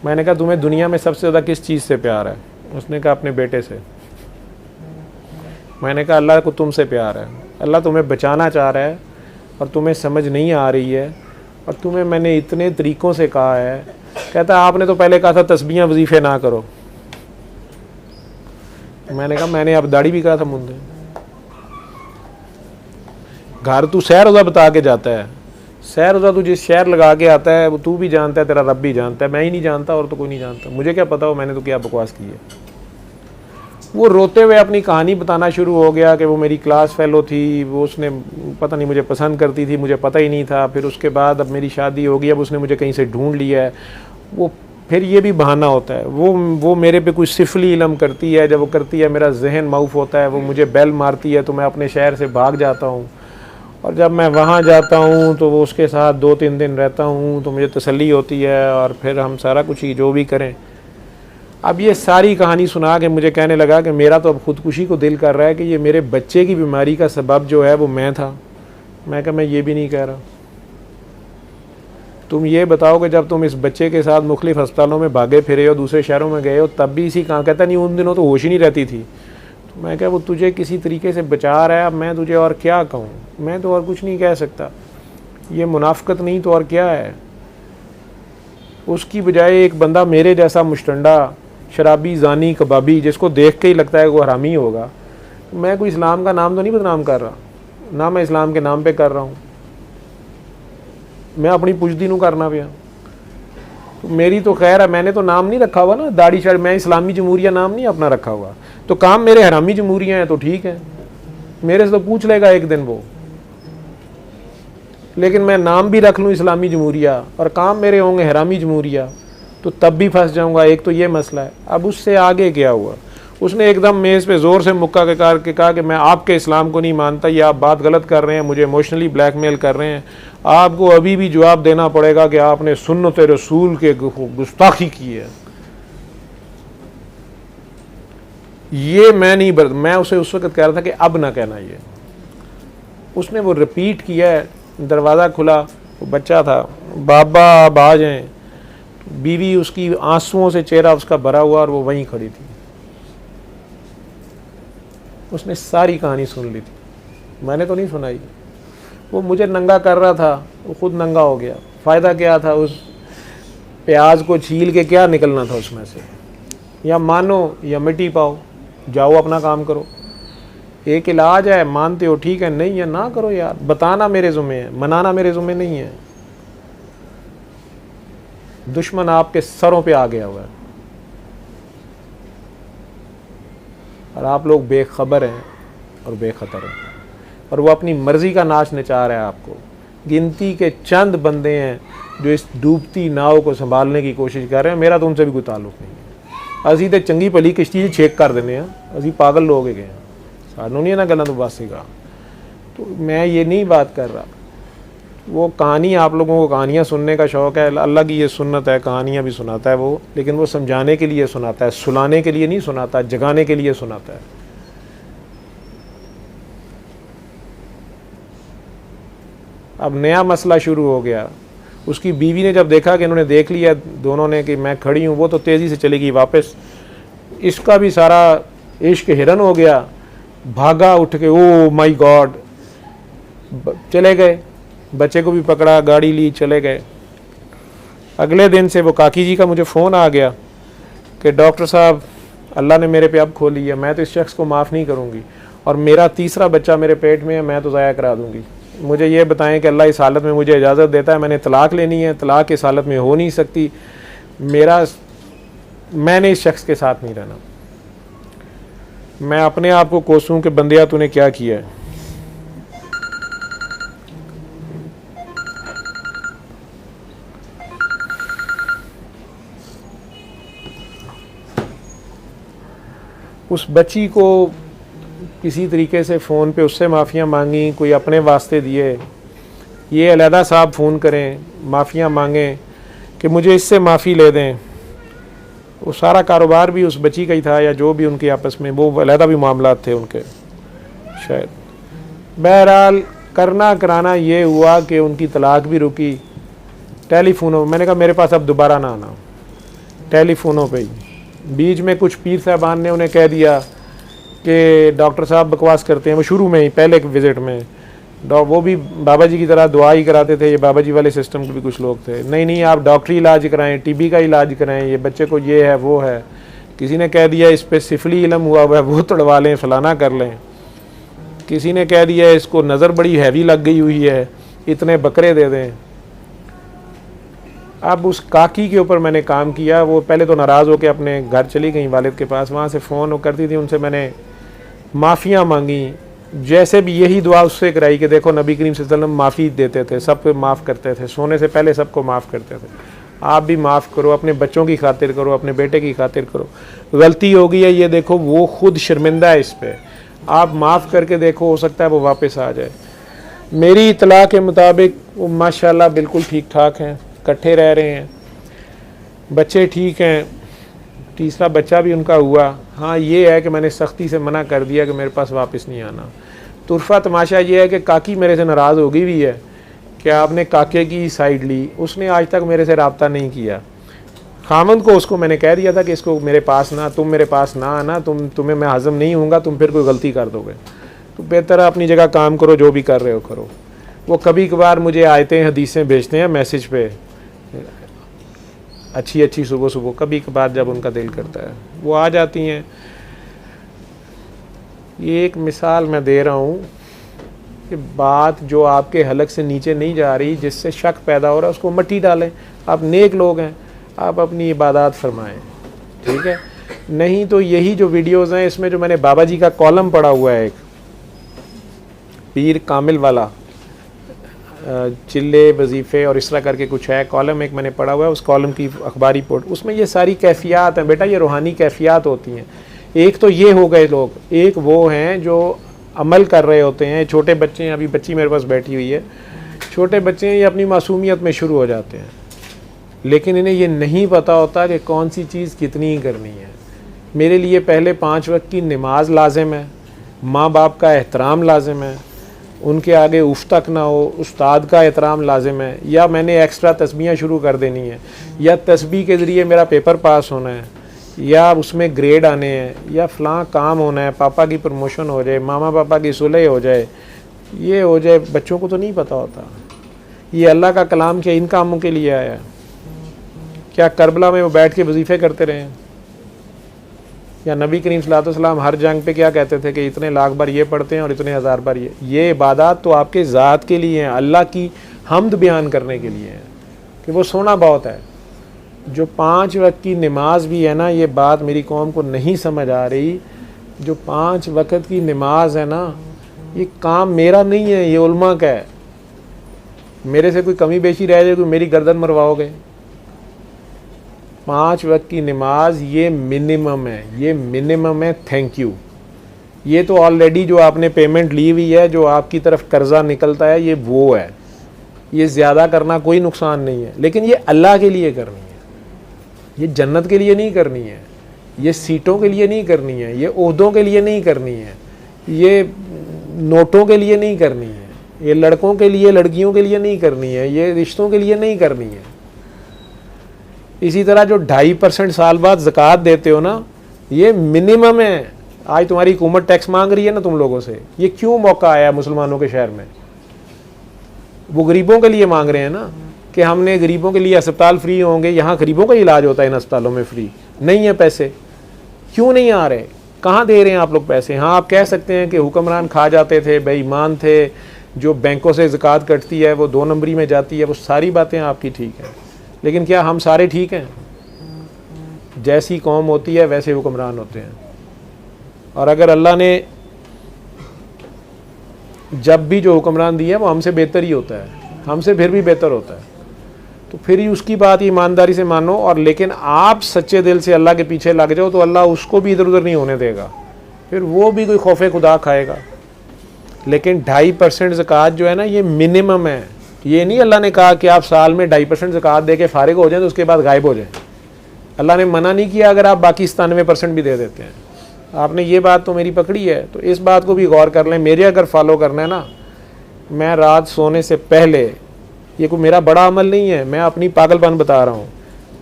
मैंने कहा तुम्हें दुनिया में सबसे ज़्यादा किस चीज़ से प्यार है। उसने कहा अपने बेटे से। मैंने कहा अल्लाह को तुमसे प्यार है, अल्लाह तुम्हें बचाना चाह रहा है और तुम्हें समझ नहीं आ रही है, और तुम्हें मैंने इतने तरीक़ों से कहा है। कहता आपने तो पहले कहा था तस्बीह वजीफ़े ना करो। मैंने कहा मैंने अब दाढ़ी भी कहा था मुंडे। घर तू सैर रोज़ा बता के जाता है, सैर रोज़ा तू जिस शहर लगा के आता है वो तू भी जानता है, तेरा रब भी जानता है, मैं ही नहीं जानता और तो कोई नहीं जानता। मुझे क्या पता हो मैंने तो क्या बकवास की है। वो रोते हुए अपनी कहानी बताना शुरू हो गया कि वो मेरी क्लास फेलो थी, वो उसने पता नहीं मुझे पसंद करती थी, मुझे पता ही नहीं था। फिर उसके बाद अब मेरी शादी हो गई, अब उसने मुझे कहीं से ढूंढ लिया है। वो फिर ये भी बहाना होता है, वो मेरे पे कुछ सिफली इल्म करती है, जब वो करती है मेरा जहन माउफ होता है, वो मुझे बेल मारती है तो मैं अपने शहर से भाग जाता हूँ, और जब मैं वहाँ जाता हूँ तो वो उसके साथ 2-3 दिन रहता हूँ तो मुझे तसल्ली होती है, और फिर हम सारा कुछ ही जो भी करें। अब ये सारी कहानी सुना के मुझे कहने लगा कि मेरा तो अब ख़ुदकुशी को दिल कर रहा है कि ये मेरे बच्चे की बीमारी का सबब जो है वो मैं था। मैं कहा मैं ये भी नहीं कह रहा, तुम ये बताओ कि जब तुम इस बच्चे के साथ मुख्तलिफ अस्पतालों में भागे फिरे हो, दूसरे शहरों में गए हो, तब भी इसी कहाँ। कहता नहीं उन दिनों तो होश ही नहीं रहती थी। तो मैं कहा वो तुझे किसी तरीके से बचा रहा है, अब मैं तुझे और क्या कहूँ, मैं तो और कुछ नहीं कह सकता। ये मुनाफिकत नहीं तो और क्या है। उसकी बजाय एक बंदा मेरे जैसा मुश्तंडा शराबी ज़ानी कबाबी, जिसको देख के ही लगता है वो हरामी होगा, मैं कोई इस्लाम का नाम तो नहीं बदनाम कर रहा, ना मैं इस्लाम के नाम पे कर रहा हूँ, मैं अपनी पुजदी नू करना पिया। तो मेरी तो खैर है, मैंने तो नाम नहीं रखा हुआ ना दाढ़ी शाड़ी, मैं इस्लामी जमहूरिया नाम नहीं अपना रखा हुआ। तो काम मेरे हरामी जमहूरिया हैं तो ठीक है, मेरे से तो पूछ लेगा एक दिन वो। लेकिन मैं नाम भी रख लूँ इस्लामी जमहूरिया और काम मेरे होंगे हरामी जमहूरिया, तो तब भी फंस जाऊंगा। एक तो ये मसला है। अब उससे आगे क्या हुआ, उसने एकदम मेज़ पे ज़ोर से मुक्का के कहा कि मैं आपके इस्लाम को नहीं मानता, ये आप बात गलत कर रहे हैं, मुझे इमोशनली ब्लैकमेल कर रहे हैं, आपको अभी भी जवाब देना पड़ेगा कि आपने सुन्नत रसूल के गुस्ताखी की है। ये मैं उसे उस वक्त कह रहा था कि अब ना कहना ये। उसने वो रिपीट किया है, दरवाज़ा खुला, वो बच्चा था, बाबा आप आ जाएं। बीवी उसकी आंसुओं से चेहरा उसका भरा हुआ और वो वहीं खड़ी थी। उसने सारी कहानी सुन ली थी, मैंने तो नहीं सुनाई। वो मुझे नंगा कर रहा था, वो खुद नंगा हो गया। फ़ायदा क्या था, उस प्याज को छील के क्या निकलना था उसमें से। या मानो या मिट्टी पाओ, जाओ अपना काम करो। एक इलाज है, मानते हो ठीक है, नहीं है ना करो यार। बताना मेरे ज़िम्मे है, मनाना मेरे ज़िम्मे नहीं है। दुश्मन आपके सरों पे आ गया हुआ है और आप लोग बेखबर हैं और बेखतर हैं, और वो अपनी मर्ज़ी का नाच नचा रहा है आपको। गिनती के चंद बंदे हैं जो इस डूबती नाव को संभालने की कोशिश कर रहे हैं। मेरा तो उनसे भी कोई ताल्लुक़ नहीं है। असी तो चंगी भली किश्ती छेक कर देने हैं, असी पागल लोग गए हैं, सानू नहीं ना गल्लां तो बस सीगा। तो मैं ये नहीं बात कर रहा। वो कहानी, आप लोगों को कहानियाँ सुनने का शौक़ है, अल्लाह की ये सुन्नत है, कहानियाँ भी सुनाता है वो, लेकिन वो समझाने के लिए सुनाता है, सुलाने के लिए नहीं सुनाता, जगाने के लिए सुनाता है। अब नया मसला शुरू हो गया। उसकी बीवी ने जब देखा कि इन्होंने देख लिया दोनों ने कि मैं खड़ी हूँ, वो तो तेज़ी से चली गई वापस। इसका भी सारा इश्क हिरन हो गया, भागा उठ के, ओ माय गॉड, चले गए, बच्चे को भी पकड़ा, गाड़ी ली, चले गए। अगले दिन से वो काकी जी का मुझे फ़ोन आ गया कि डॉक्टर साहब अल्लाह ने मेरे पे अब खोली है, मैं तो इस शख्स को माफ़ नहीं करूँगी, और मेरा तीसरा बच्चा मेरे पेट में है, मैं तो ज़ाया करा दूँगी। मुझे ये बताएं कि अल्लाह इस हालत में मुझे इजाज़त देता है, मैंने तलाक़ लेनी है, तलाक़ इस हालत में हो नहीं सकती, मैंने इस शख्स के साथ नहीं रहना। मैं अपने आप को कोसूं कि बंदिया तूने क्या किया है। उस बच्ची को किसी तरीके से फ़ोन पे उससे माफ़ियाँ मांगी, कोई अपने वास्ते दिए, ये अलहदा साहब फ़ोन करें, माफ़ियाँ मांगें कि मुझे इससे माफ़ी ले दें। वो सारा कारोबार भी उस बच्ची का ही था, या जो भी उनके आपस में, वो अलहदा भी मामलात थे उनके शायद। बहरहाल करना कराना ये हुआ कि उनकी तलाक भी रुकी। टेलीफोनों, मैंने कहा मेरे पास अब दोबारा ना आना, टेलीफोनों पे ही। बीच में कुछ पीर साहबान ने उन्हें कह दिया कि डॉक्टर साहब बकवास करते हैं। वो शुरू में ही पहले विज़िट में वो भी बाबा जी की तरह दुआ ही कराते थे, ये बाबा जी वाले सिस्टम के भी कुछ लोग थे। नहीं नहीं, आप डॉक्टरी इलाज कराएं, टीबी का इलाज कराएं, ये बच्चे को ये है वो है। किसी ने कह दिया इस पर सिफली इलम हुआ हुआ है, वो तोड़वा लें, फलाना कर लें। किसी ने कह दिया इसको नज़र बड़ी हैवी लग गई हुई है, इतने बकरे दे दें। अब उस काकी के ऊपर मैंने काम किया। वो पहले तो नाराज़ होकर अपने घर चली गई वालिद के पास, वहाँ से फ़ोन करती थी, उनसे मैंने माफ़ियाँ मांगी, जैसे भी यही दुआ उससे कराई कि देखो नबी करीम सल्लल्लाहु अलैहि वसल्लम माफ़ी देते थे, सबको माफ़ करते थे, सोने से पहले सबको माफ़ करते थे। आप भी माफ़ करो, अपने बच्चों की खातिर करो, अपने बेटे की खातिर करो। गलती हो गई है, ये देखो वो खुद शर्मिंदा है इस पर, आप माफ़ करके देखो, हो सकता है वो वापस आ जाए। मेरी इतला के मुताबिक वो माशाल्लाह बिल्कुल ठीक ठाक हैं, इकट्ठे रह रहे हैं, बच्चे ठीक हैं, तीसरा बच्चा भी उनका हुआ। हाँ ये है कि मैंने सख्ती से मना कर दिया कि मेरे पास वापस नहीं आना। तुरफा तमाशा ये है कि काकी मेरे से नाराज़ हो गई भी है कि आपने काके की साइड ली। उसने आज तक मेरे से रब्ता नहीं किया। खामंद को उसको मैंने कह दिया था कि इसको मेरे पास ना, तुम मेरे पास ना आना, तुम्हें मैं हज़म नहीं होऊंगा, तुम फिर कोई गलती कर दोगे, तो बेहतर अपनी जगह काम करो, जो भी कर रहे हो करो। वो कभी कभार मुझे आयतें हदीसें भेजते हैं मैसेज पे, अच्छी अच्छी, सुबह सुबह कभी कभार जब उनका दिल करता है वो आ जाती हैं। ये एक मिसाल मैं दे रहा हूँ कि बात जो आपके हलक से नीचे नहीं जा रही, जिससे शक पैदा हो रहा है, उसको मट्टी डालें। आप नेक लोग हैं, आप अपनी इबादत फरमाएं, ठीक है। नहीं तो यही जो वीडियोज़ हैं, इसमें जो मैंने बाबा जी का कॉलम पढ़ा हुआ है, एक पीर कामिल वाला, चिल्ले वजीफ़े और इस तरह करके कुछ है कॉलम, एक मैंने पढ़ा हुआ है, उस कॉलम की अखबारी रिपोर्ट, उसमें ये सारी कैफियत हैं बेटा, ये रूहानी कैफियत होती हैं। एक तो ये हो गए लोग, एक वो हैं जो अमल कर रहे होते हैं। छोटे बच्चे हैं, अभी बच्ची मेरे पास बैठी हुई है, छोटे बच्चे हैं, ये अपनी मासूमियत में शुरू हो जाते हैं, लेकिन इन्हें ये नहीं पता होता कि कौन सी चीज़ कितनी करनी है। मेरे लिए पहले 5 वक्त की नमाज लाजिम है, माँ बाप का एहतराम लाजिम है, उनके आगे उफ तक ना हो, उस्ताद का एहतराम लाजिम है, या मैंने एक्स्ट्रा तस्बीहें शुरू कर देनी है, या तस्बीह के ज़रिए मेरा पेपर पास होना है, या उसमें ग्रेड आने हैं, या फ़लाँ काम होना है, पापा की प्रमोशन हो जाए, मामा पापा की सुलह हो जाए, ये हो जाए। बच्चों को तो नहीं पता होता ये अल्लाह का कलाम क्या इन कामों के लिए आया है। क्या करबला में वो बैठ के वजीफ़े करते रहे, या नबी करीम सल्लल्लाहु अलैहि वसल्लम हर जंग पे क्या कहते थे कि इतने लाख बार ये पढ़ते हैं और इतने हज़ार बार ये इबादत तो आपके ज़ात के लिए हैं, अल्लाह की हम्द बयान करने के लिए हैं कि वो सोना बहुत है। जो 5 वक्त की नमाज भी है ना, ये बात मेरी कौम को नहीं समझ आ रही। जो 5 वक्त की नमाज है ना, ये काम मेरा नहीं है, ये उलमा का है। मेरे से कोई कमी बेशी रह जाए, कोई मेरी गर्दन मरवाओगे। 5 वक्त की नमाज ये मिनिमम है, ये मिनिमम है। Thank you. ये तो ऑलरेडी जो आपने पेमेंट ली हुई है, जो आपकी तरफ कर्जा निकलता है, ये वो है। ये ज़्यादा करना कोई नुकसान नहीं है, लेकिन ये अल्लाह के लिए करनी है, ये जन्नत के लिए नहीं करनी है, ये सीटों के लिए नहीं करनी है, ये ओहदों के लिए नहीं करनी है, ये नोटों के लिए नहीं करनी है, ये लड़कों के लिए लड़कियों के लिए नहीं करनी है, ये रिश्तों के लिए नहीं करनी है। इसी तरह जो 2.5% साल बाद ज़कात देते हो ना, ये मिनिमम है। आज तुम्हारी हुकूमत टैक्स मांग रही है ना तुम लोगों से, ये क्यों मौका आया मुसलमानों के शहर में? वो गरीबों के लिए मांग रहे हैं ना कि हमने गरीबों के लिए अस्पताल फ्री होंगे। यहाँ गरीबों का इलाज होता है इन अस्पतालों में फ्री, नहीं है पैसे। क्यों नहीं आ रहे? कहाँ दे रहे हैं आप लोग पैसे? हाँ, आप कह सकते हैं कि हुक्मरान खा जाते थे, बेईमान थे, जो बैंकों से ज़कात कटती है वो 2 नंबरी में जाती है, वो सारी बातें आपकी ठीक हैं, लेकिन क्या हम सारे ठीक हैं? जैसी कौम होती है वैसे हुक्मरान होते हैं। और अगर अल्लाह ने जब भी जो हुक्मरान दिया है वो हमसे बेहतर ही होता है, हमसे फिर भी बेहतर होता है, तो फिर ही उसकी बात ईमानदारी से मानो। और लेकिन आप सच्चे दिल से अल्लाह के पीछे लग जाओ तो अल्लाह उसको भी इधर उधर नहीं होने देगा, फिर वो भी कोई खौफ खुदा खाएगा। लेकिन 2.5% ज़कात जो है ना, ये मिनिमम है। ये नहीं अल्लाह ने कहा कि आप साल में 2.5% ज़कात दे के फारिग हो जाएं तो उसके बाद गायब हो जाएं। अल्लाह ने मना नहीं किया अगर आप बाकी 97% भी दे देते हैं। आपने ये बात तो मेरी पकड़ी है, तो इस बात को भी गौर कर लें। मेरे अगर फॉलो करना है ना, मैं रात सोने से पहले, ये कोई मेरा बड़ा अमल नहीं है, मैं अपनी पागलपन बता रहा हूँ,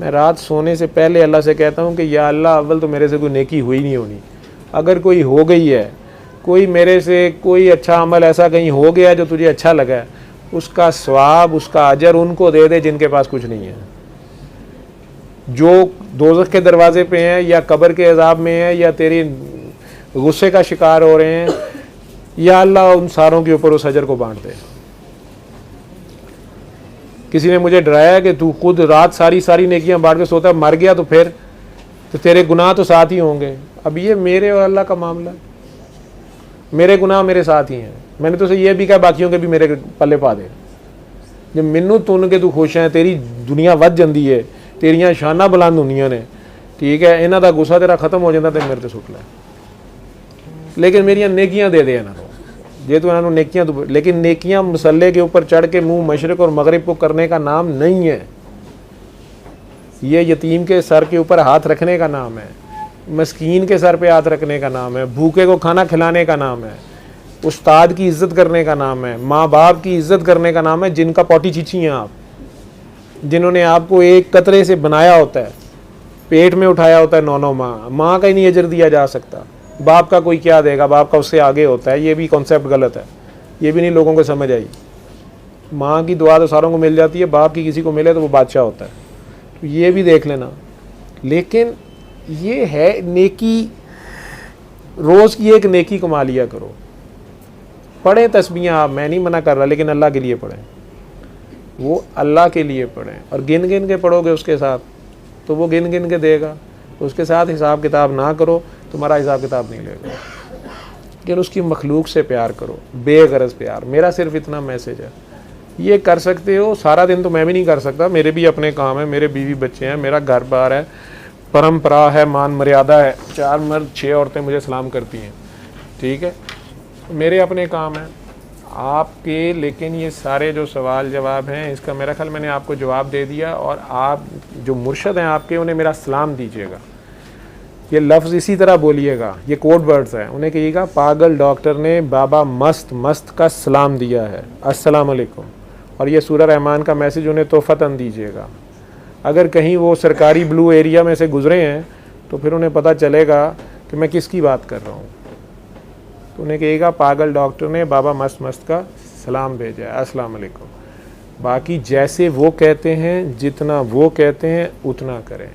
मैं रात सोने से पहले अल्लाह से कहता हूँ कि या अल्लाह, अव्वल तो मेरे से कोई नेकी हुई नहीं होनी, अगर कोई हो गई है, कोई मेरे से कोई अच्छा अमल ऐसा कहीं हो गया जो तुझे अच्छा लगा है, उसका सवाब, उसका अजर उनको दे दे जिनके पास कुछ नहीं है, जो दोज़ख के दरवाजे पे हैं या कब्र के अजाब में हैं या तेरी गुस्से का शिकार हो रहे हैं। या अल्लाह उन सारों के ऊपर उस अजर को बांट दे। किसी ने मुझे डराया कि तू खुद रात सारी नेकियां बांट के सोता, मर गया तो फिर तो तेरे गुनाह तो साथ ही होंगे। अब ये मेरे और अल्लाह का मामला है, मेरे गुनाह मेरे साथ ही हैं। मैंने तो ये भी कहा बाकियों के भी मेरे पल्ले पा दे। जब मैनू तुन के तू खुश है, तेरी दुनिया वध जाती है, तेरियां शाना बुलंद होंदियां ने, ठीक है, इन्हां दा गुस्सा तेरा खत्म हो जाता तो मेरे ते सुट लै, लेकिन मेरियां नेकियां दे दे इन्हां को, जे तू इन्हां नेकियां तो। लेकिन नेकियां मसल्ले के ऊपर चढ़ के मुंह मशरक और मगरिब को करने का नाम नहीं है। ये यतीम के सर के ऊपर हाथ रखने का नाम है, मस्कीन के सर पे हाथ रखने का नाम है, भूखे को खाना खिलाने का नाम है, उस्ताद की इज्जत करने का नाम है, माँ बाप की इज्जत करने का नाम है, जिनका पोटी चीची हैं आप, जिन्होंने आपको एक कतरे से बनाया होता है, पेट में उठाया होता है 9 माँ का ही नहीं अजर दिया जा सकता। बाप का कोई क्या देगा, बाप का उससे आगे होता है। ये भी कॉन्सेप्ट गलत है, ये भी नहीं लोगों को समझ आई। माँ की दुआ तो सारों को मिल जाती है, बाप की किसी को मिले तो वो बादशाह होता है, तो ये भी देख लेना। लेकिन ये है नेकी, रोज़ की एक नेकी कमा लिया करो। पढ़ें तस्बीहां आप, मैं नहीं मना कर रहा, लेकिन अल्लाह के लिए पढ़ें, वो अल्लाह के लिए पढ़ें। और गिन गिन के पढ़ोगे उसके साथ तो वो गिन गिन के देगा, उसके साथ हिसाब किताब ना करो, तुम्हारा हिसाब किताब नहीं लेगा। लेकिन उसकी मखलूक से प्यार करो, बेगरज प्यार। मेरा सिर्फ इतना मैसेज है, ये कर सकते हो। सारा दिन तो मैं भी नहीं कर सकता, मेरे भी अपने काम है, मेरे बीवी बच्चे हैं, मेरा घर बार है, परंपरा है, मान मर्यादा है, 4 मर्द 6 औरतें मुझे सलाम करती हैं, ठीक है, मेरे अपने काम हैं आपके। लेकिन ये सारे जो सवाल जवाब हैं, इसका मेरा ख्याल मैंने आपको जवाब दे दिया। और आप जो मुर्शद हैं आपके, उन्हें मेरा सलाम दीजिएगा। ये लफ्ज़ इसी तरह बोलिएगा, ये कोड वर्ड्स हैं, उन्हें कहिएगा पागल डॉक्टर ने बाबा मस्त मस्त का सलाम दिया है, अस्सलाम वालेकुम। और ये सूरह रहमान का मैसेज उन्हें तोहफ़तन दीजिएगा। अगर कहीं वो सरकारी ब्लू एरिया में से गुजरे हैं तो फिर उन्हें पता चलेगा कि मैं किसकी बात कर रहा हूँ। तो उन्हें कहिएगा पागल डॉक्टर ने बाबा मस्त मस्त का सलाम भेजा है, अस्सलाम वालेकुम। बाकी जैसे वो कहते हैं, जितना वो कहते हैं उतना करें,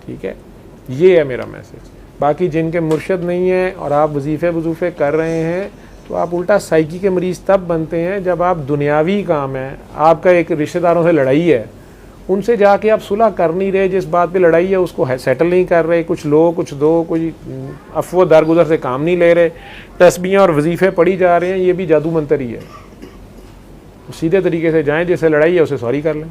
ठीक है, ये है मेरा मैसेज। बाकी जिनके मुर्शद नहीं है और आप वजीफ़े कर रहे हैं, तो आप उल्टा साइकी के मरीज़ तब बनते हैं जब आप दुनियावी काम है, आपका एक रिश्तेदारों से लड़ाई है, उनसे जाके आप सुलह कर नहीं रहे, जिस बात पे लड़ाई है उसको सेटल नहीं कर रहे, कुछ लो कुछ दो, कोई अफवाह दरगुजर से काम नहीं ले रहे, तस्बीहां और वजीफ़े पढ़ी जा रहे हैं, ये भी जादू मंतर ही है। सीधे तरीके से जाएं, जिससे लड़ाई है उसे सॉरी कर लें।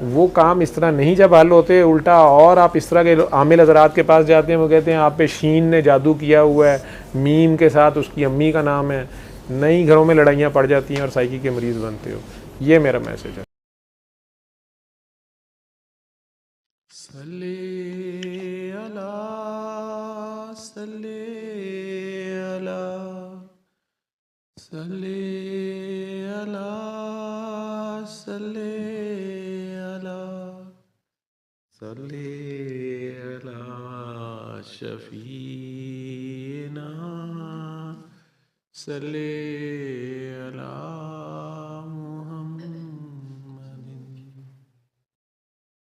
वो काम इस तरह नहीं जब हल होते, उल्टा और आप इस तरह के आमिल हज़रात के पास जाते हैं, वो कहते हैं आप पे शीन ने जादू किया हुआ है, मीम के साथ उसकी अम्मी का नाम है, नई घरों में लड़ाइयाँ पड़ जाती हैं और साइकी के मरीज़ बनते हो। ये मेरा मैसेज है। सल्ले अला सल्ले अला सल्ले अला सल्ले अला सल्ले अला शफीना सल्ले अला